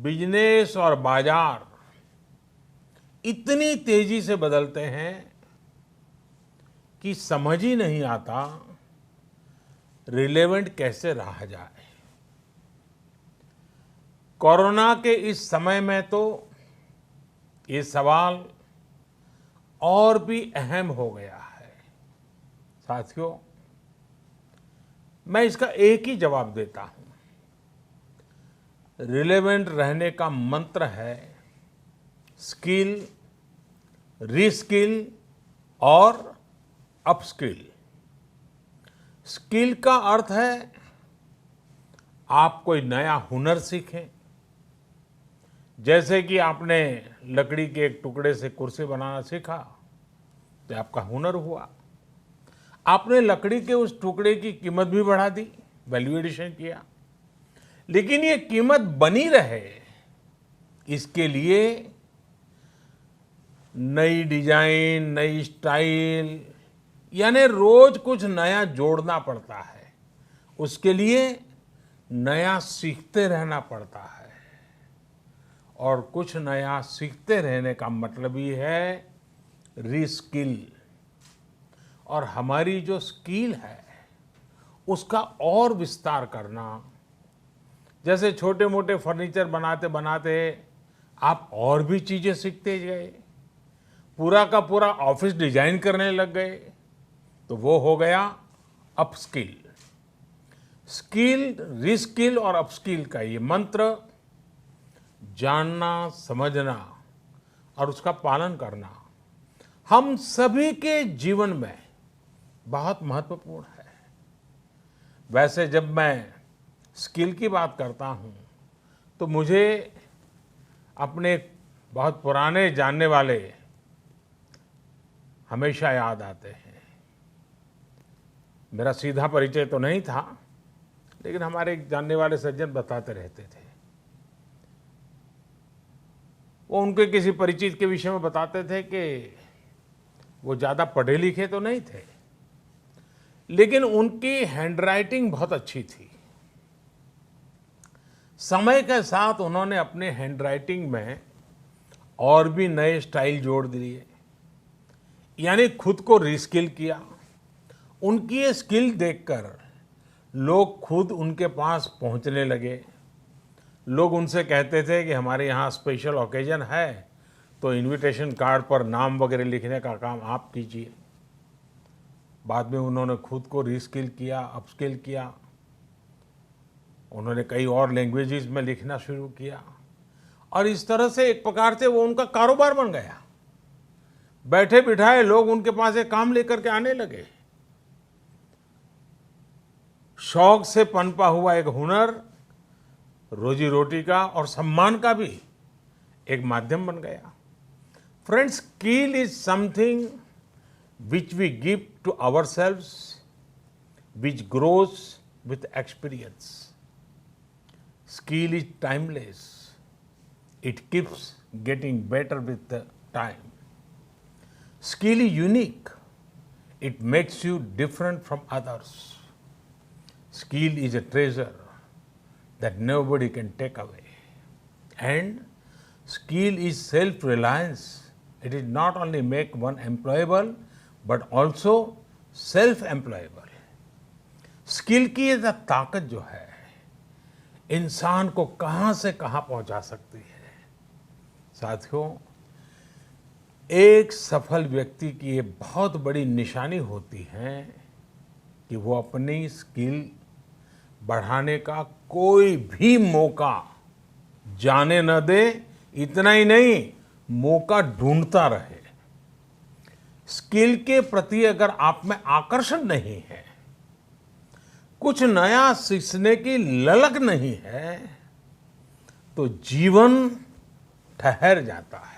Business और बाजार इतनी तेजी से बदलते हैं कि समझ ही नहीं आता रिलेवेंट कैसे रहा जाए। कोरोना के इस समय में तो ये सवाल और भी अहम हो गया है। साथियों, मैं इसका एक ही जवाब देता हूं। रिलेवेंट रहने का मंत्र है स्किल, रीस्किल और अपस्किल। स्किल का अर्थ है आप कोई नया हुनर सीखें। जैसे कि आपने लकड़ी के एक टुकड़े से कुर्सी बनाना सीखा तो आपका हुनर हुआ। आपने लकड़ी के उस टुकड़े की कीमत भी बढ़ा दी, वैल्यू एडिशन किया। लेकिन ये कीमत बनी रहे इसके लिए नई डिजाइन, नई स्टाइल, यानी रोज कुछ नया जोड़ना पड़ता है। उसके लिए नया सीखते रहना पड़ता है। और कुछ नया सीखते रहने का मतलब ही है रीस्किल। और हमारी जो स्किल है उसका और विस्तार करना। जैसे छोटे मोटे फर्नीचर बनाते बनाते आप और भी चीजें सीखते गए, पूरा का पूरा ऑफिस डिजाइन करने लग गए, तो वो हो गया अपस्किल। स्किल, रीस्किल और अपस्किल का ये मंत्र जानना, समझना और उसका पालन करना हम सभी के जीवन में बहुत महत्वपूर्ण है। वैसे जब मैं स्किल की बात करता हूं तो मुझे अपने बहुत पुराने जानने वाले हमेशा याद आते हैं। मेरा सीधा परिचय तो नहीं था, लेकिन हमारे एक जानने वाले सज्जन बताते रहते थे। वो उनके किसी परिचित के विषय में बताते थे कि वो ज़्यादा पढ़े लिखे तो नहीं थे, लेकिन उनकी हैंडराइटिंग बहुत अच्छी थी। समय के साथ उन्होंने अपने हैंडराइटिंग में और भी नए स्टाइल जोड़ दिए, यानी खुद को रीस्किल किया। उनकी ये स्किल देखकर लोग खुद उनके पास पहुंचने लगे। लोग उनसे कहते थे कि हमारे यहाँ स्पेशल ओकेजन है तो इनविटेशन कार्ड पर नाम वगैरह लिखने का काम आप कीजिए। बाद में उन्होंने खुद को रीस्किल किया, अपस्किल किया। उन्होंने कई और लैंग्वेजेस में लिखना शुरू किया और इस तरह से एक प्रकार से वो उनका कारोबार बन गया। बैठे बिठाए लोग उनके पास एक काम लेकर के आने लगे। शौक से पनपा हुआ एक हुनर रोजी रोटी का और सम्मान का भी एक माध्यम बन गया। Friends, skill is something which we give to ourselves, which grows with experience. Skill is timeless. It keeps getting better with the time. Skill is unique. It makes you different from others. Skill is a treasure that nobody can take away. And skill is self-reliance. It is not only make one employable, but also self-employable. Skill की ये ताकत जो है इंसान को कहां से कहां पहुंचा सकती है। साथियों, एक सफल व्यक्ति की ये बहुत बड़ी निशानी होती है कि वो अपनी स्किल बढ़ाने का कोई भी मौका जाने न दे। इतना ही नहीं, मौका ढूंढता रहे। स्किल के प्रति अगर आप में आकर्षण नहीं है, कुछ नया सीखने की ललक नहीं है, तो जीवन ठहर जाता है।